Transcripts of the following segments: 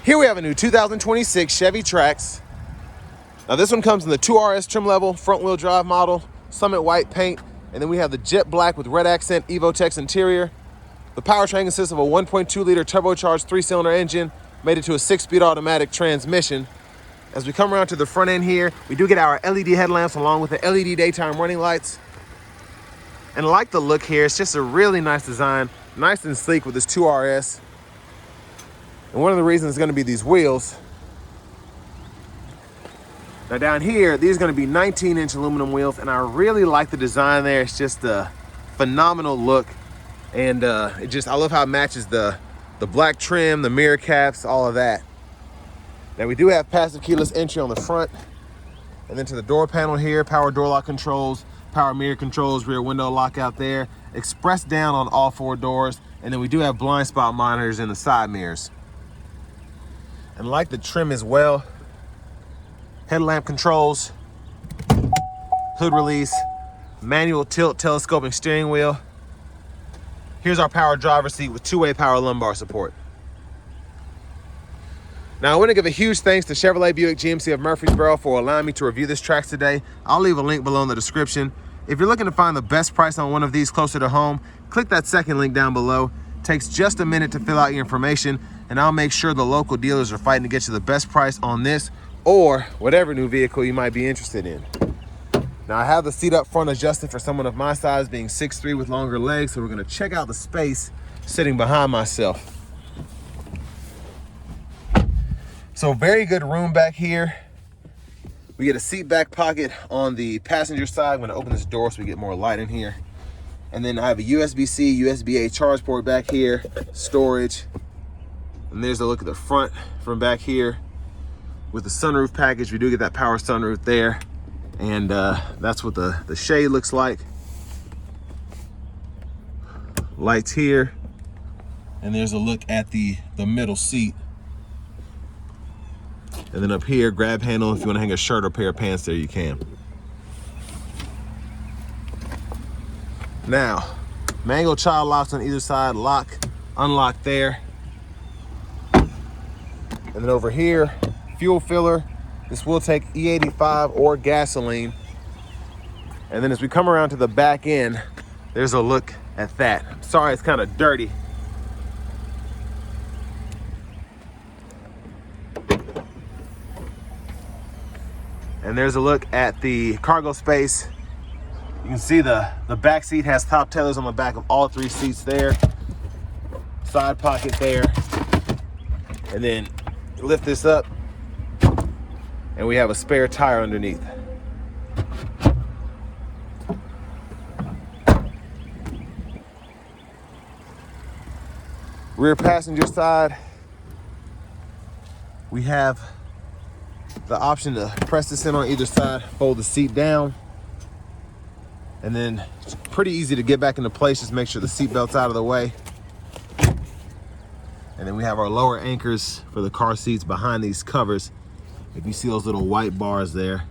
Here we have a new 2026 Chevy Trax. Now this one comes in the 2RS trim level, front wheel drive model, Summit white paint, and then we have the jet black with red accent Evotex interior. The powertrain consists of a 1.2 liter turbocharged 3-cylinder engine, made it to a 6-speed automatic transmission. As we come around to the front end here, we do get our LED headlamps along with the LED daytime running lights. And I like the look here. It's just a really nice design, nice and sleek with this 2RS. And one of the reasons is going to be these wheels. Now down here, these are going to be 19-inch aluminum wheels, and I really like the design there. It's just a phenomenal look, and I love how it matches the black trim, the mirror caps, all of that. Now we do have passive keyless entry on the front, and then to the door panel here, power door lock controls, power mirror controls, rear window lockout there, express down on all 4 doors, and then we do have blind spot monitors in the side mirrors. And like the trim as well, headlamp controls, hood release, manual tilt telescoping steering wheel. Here's our power driver's seat with 2-way power lumbar support. Now I want to give a huge thanks to Chevrolet Buick GMC of Murfreesboro for allowing me to review this Trax today. I'll leave a link below in the description. If you're looking to find the best price on one of these closer to home, click that second link down below. It takes just a minute to fill out your information, and I'll make sure the local dealers are fighting to get you the best price on this or whatever new vehicle you might be interested in. Now I have the seat up front adjusted for someone of my size, being 6'3" with longer legs, so we're gonna check out the space sitting behind myself. So very good room back here. We get a seat back pocket on the passenger side. I'm gonna open this door so we get more light in here. And then I have a USB-C, USB-A charge port back here, storage. And there's a look at the front from back here. With the sunroof package, we do get that power sunroof there. And that's what the shade looks like. Lights here. And there's a look at the middle seat. And then up here, grab handle. If you want to hang a shirt or pair of pants there, you can. Now, manual child locks on either side, lock, unlock there. And then over here, fuel filler. This will take E85 or gasoline. And then as we come around to the back end, there's a look at that. I'm sorry, it's kind of dirty. And there's a look at the cargo space. You can see the back seat has top tethers on the back of all 3 seats there. Side pocket there. And then lift this up, and we have a spare tire underneath. Rear passenger side, we have the option to press this in on either side, fold the seat down, and then it's pretty easy to get back into place. Just make sure the seat belt's out of the way. And then we have our lower anchors for the car seats behind these covers. If you see those little white bars there.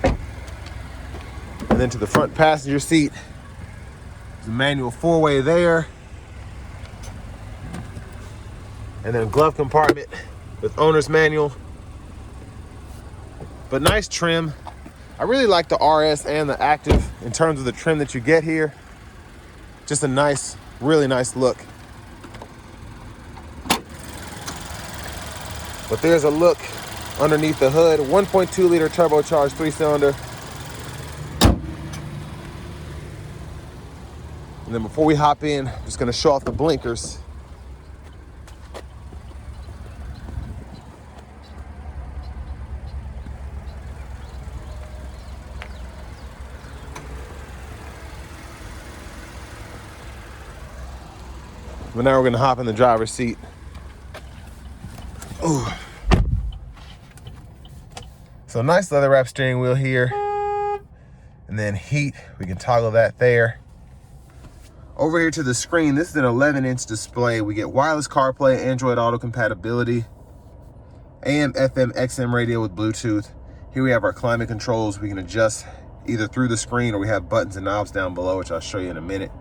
And then to the front passenger seat, there's a manual 4-way there. And then a glove compartment with owner's manual. But nice trim. I really like the RS and the Active in terms of the trim that you get here. Just a nice, really nice look. But there's a look underneath the hood. 1.2 liter turbocharged 3-cylinder. And then before we hop in, I'm just gonna show off the blinkers. But now we're gonna hop in the driver's seat. Ooh. So nice leather wrap steering wheel here. And then heat, we can toggle that there. Over here to the screen, this is an 11-inch display. We get wireless CarPlay, Android Auto compatibility, AM, FM, XM radio with Bluetooth. Here we have our climate controls. We can adjust either through the screen, or we have buttons and knobs down below, which I'll show you in a minute.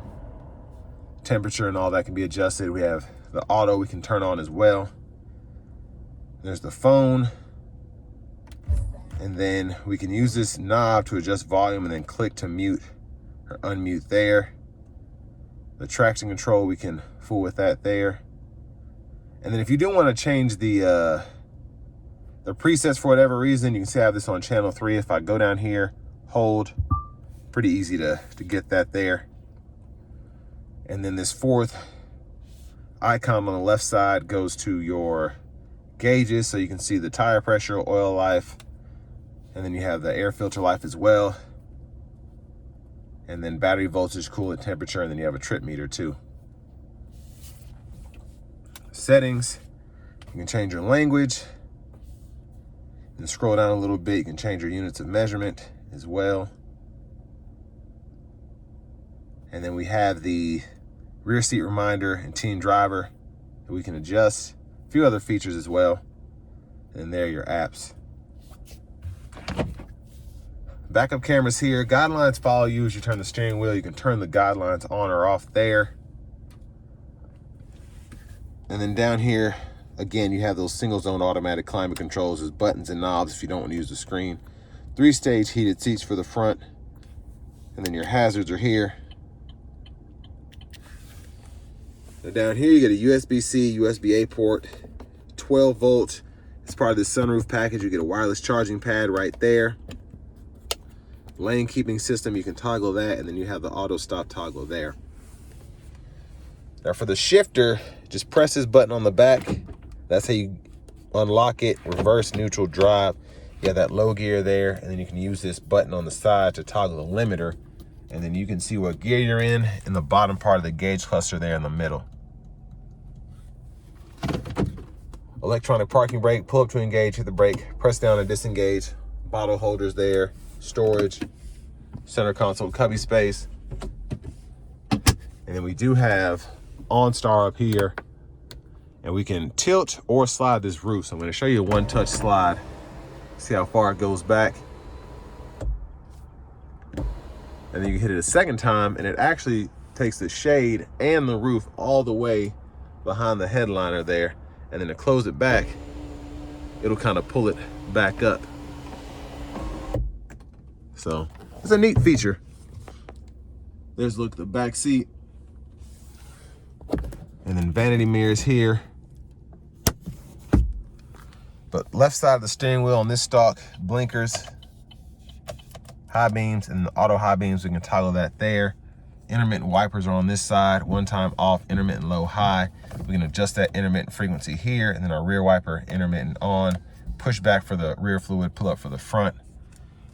temperature and all that can be adjusted. We have the auto we can turn on as well. There's the phone. And then we can use this knob to adjust volume and then click to mute or unmute there. The traction control, we can fool with that there. And then if you do want to change the presets for whatever reason, you can see I have this on channel 3. If I go down here, hold, pretty easy to get that there. And then this fourth icon on the left side goes to your gauges, so you can see the tire pressure, oil life, and then you have the air filter life as well. And then battery voltage, coolant temperature, and then you have a trip meter too. Settings, you can change your language. And scroll down a little bit, you can change your units of measurement as well. And then we have the rear seat reminder and teen driver that we can adjust. A few other features as well. And there are your apps. Backup cameras here. Guidelines follow you as you turn the steering wheel. You can turn the guidelines on or off there. And then down here, again, you have those single zone automatic climate controls. There's buttons and knobs if you don't want to use the screen. 3-stage heated seats for the front. And then your hazards are here. Now down here, you get a USB-C, USB-A port, 12 volt. As part of this sunroof package, you get a wireless charging pad right there. Lane keeping system, you can toggle that, and then you have the auto stop toggle there. Now for the shifter, just press this button on the back. That's how you unlock it, reverse, neutral, drive. You have that low gear there, and then you can use this button on the side to toggle the limiter, and then you can see what gear you're in the bottom part of the gauge cluster there in the middle. Electronic parking brake, pull up to engage, hit the brake, press down to disengage. Bottle holders there, storage, center console, cubby space. And then we do have OnStar up here, and we can tilt or slide this roof. So I'm going to show you a one-touch slide. See how far it goes back. And then you can hit it a second time, and it actually takes the shade and the roof all the way behind the headliner there. And then to close it back, it'll kind of pull it back up. So it's a neat feature. There's a look at the back seat. And then vanity mirrors here. But left side of the steering wheel on this stock, blinkers, high beams, and the auto high beams, we can toggle that there. Intermittent wipers are on this side, one time off, intermittent low, high. We can adjust that intermittent frequency here, and then our rear wiper, intermittent on. Push back for the rear fluid, pull up for the front.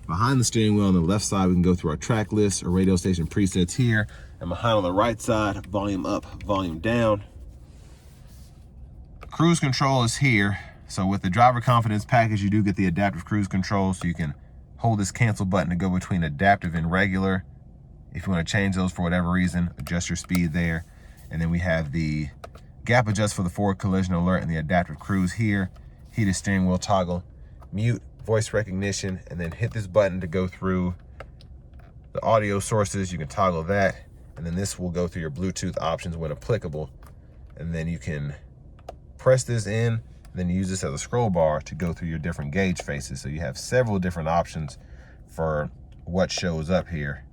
Behind the steering wheel on the left side, we can go through our track list or radio station presets here. And behind on the right side, volume up, volume down. Cruise control is here. So with the driver confidence package, you do get the adaptive cruise control, so you can hold this cancel button to go between adaptive and regular. If you want to change those for whatever reason, adjust your speed there. And then we have the gap adjust for the forward collision alert and the adaptive cruise here. Heated steering wheel toggle, mute, voice recognition, and then hit this button to go through the audio sources. You can toggle that. And then this will go through your Bluetooth options when applicable. And then you can press this in, and then use this as a scroll bar to go through your different gauge faces. So you have several different options for what shows up here.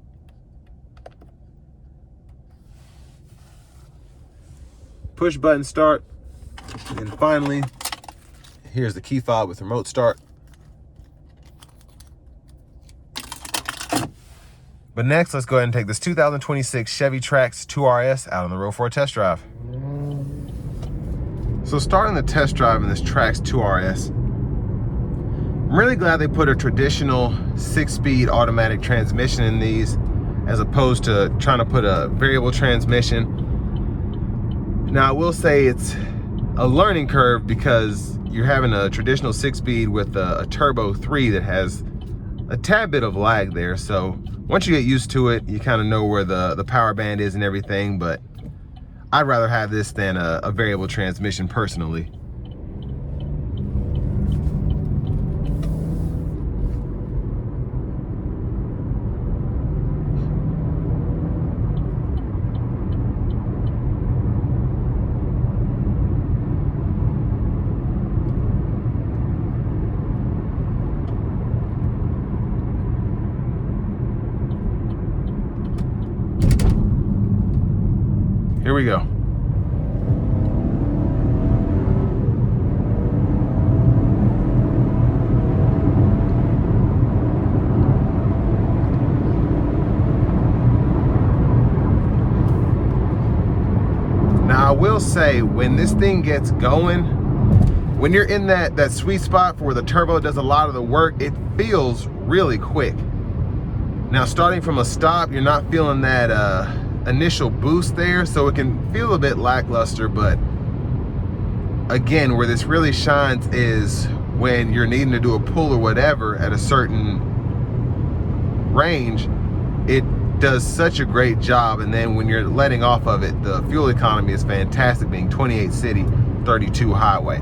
Push button start. And finally, here's the key fob with remote start. But next, let's go ahead and take this 2026 Chevy Trax 2RS out on the road for a test drive. So starting the test drive in this Trax 2RS, I'm really glad they put a traditional 6-speed automatic transmission in these, as opposed to trying to put a variable transmission. Now I will say it's a learning curve because you're having a traditional 6-speed with a turbo 3 that has a tad bit of lag there. So once you get used to it, you kind of know where the power band is and everything, but I'd rather have this than a variable transmission personally. Here we go. Now, I will say, when this thing gets going, when you're in that sweet spot for where the turbo does a lot of the work, it feels really quick. Now, starting from a stop, you're not feeling that initial boost there, so it can feel a bit lackluster. But again, where this really shines is when you're needing to do a pull or whatever at a certain range. It does such a great job. And then when you're letting off of it, the fuel economy is fantastic, being 28 city, 32 highway.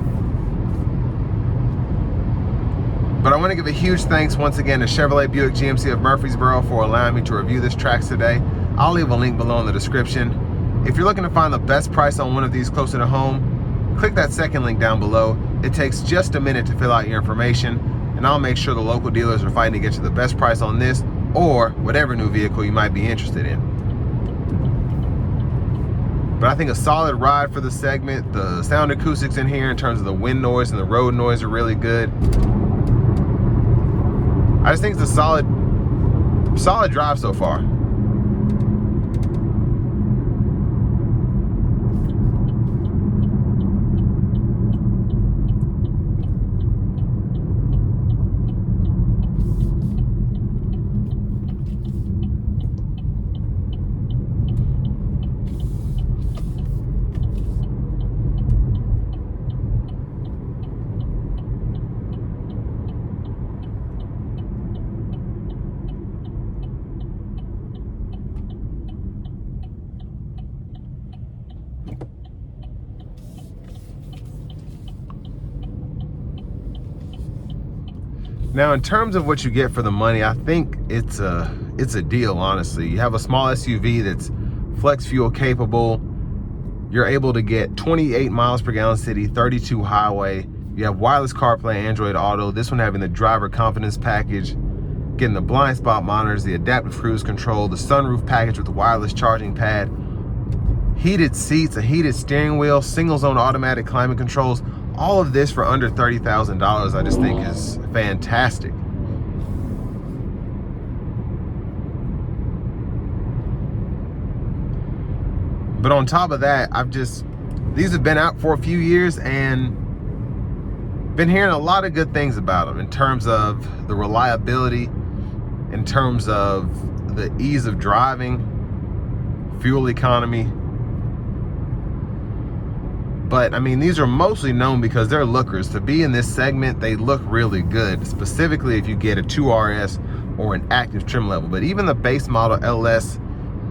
But I want to give a huge thanks once again to Chevrolet Buick GMC of Murfreesboro for allowing me to review this Trax today. I'll leave a link below in the description. If you're looking to find the best price on one of these closer to home, click that second link down below. It takes just a minute to fill out your information, and I'll make sure the local dealers are fighting to get you the best price on this or whatever new vehicle you might be interested in. But I think a solid ride for the segment. The sound acoustics in here in terms of the wind noise and the road noise are really good. I just think it's a solid drive so far. Now, in terms of what you get for the money, I think it's a deal, honestly. You have a small SUV that's flex fuel capable. You're able to get 28 miles per gallon city, 32 highway. You have wireless CarPlay, Android Auto. This one having the driver confidence package, getting the blind spot monitors, the adaptive cruise control, the sunroof package with the wireless charging pad, heated seats, a heated steering wheel, single zone automatic climate controls. All of this for under $30,000, I just think is fantastic. But on top of that, these have been out for a few years and been hearing a lot of good things about them in terms of the reliability, in terms of the ease of driving, fuel economy. But I mean, these are mostly known because they're lookers. To be in this segment, they look really good, specifically if you get a 2RS or an active trim level. But even the base model LS,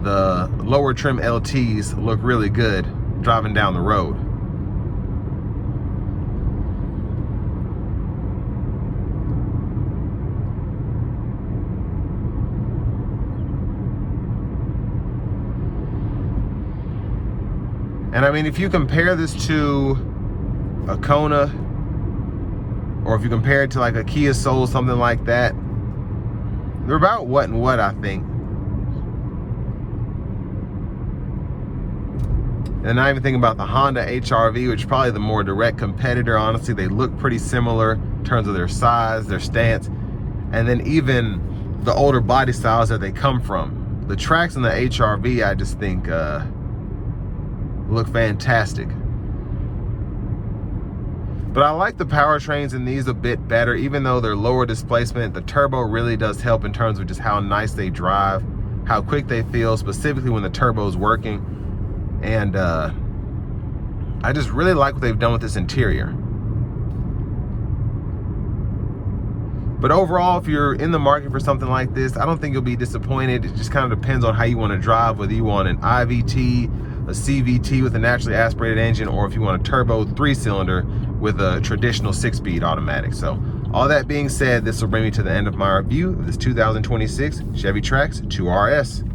the lower trim LTs look really good driving down the road. And I mean, if you compare this to a Kona, or if you compare it to like a Kia Soul, something like that, they're about what and what, I think. And not even thinking about the Honda HR-V, which is probably the more direct competitor. Honestly, they look pretty similar in terms of their size, their stance, and then even the older body styles that they come from. The Trax and the HR-V, I just think, look fantastic. But I like the powertrains in these a bit better. Even though they're lower displacement, the turbo really does help in terms of just how nice they drive, how quick they feel, specifically when the turbo is working. And I just really like what they've done with this interior. But overall, if you're in the market for something like this, I don't think you'll be disappointed. It just kind of depends on how you want to drive, whether you want an IVT, a CVT with a naturally aspirated engine, or if you want a turbo 3-cylinder with a traditional 6-speed automatic. So all that being said, this will bring me to the end of my review of this 2026 Chevy Trax 2RS.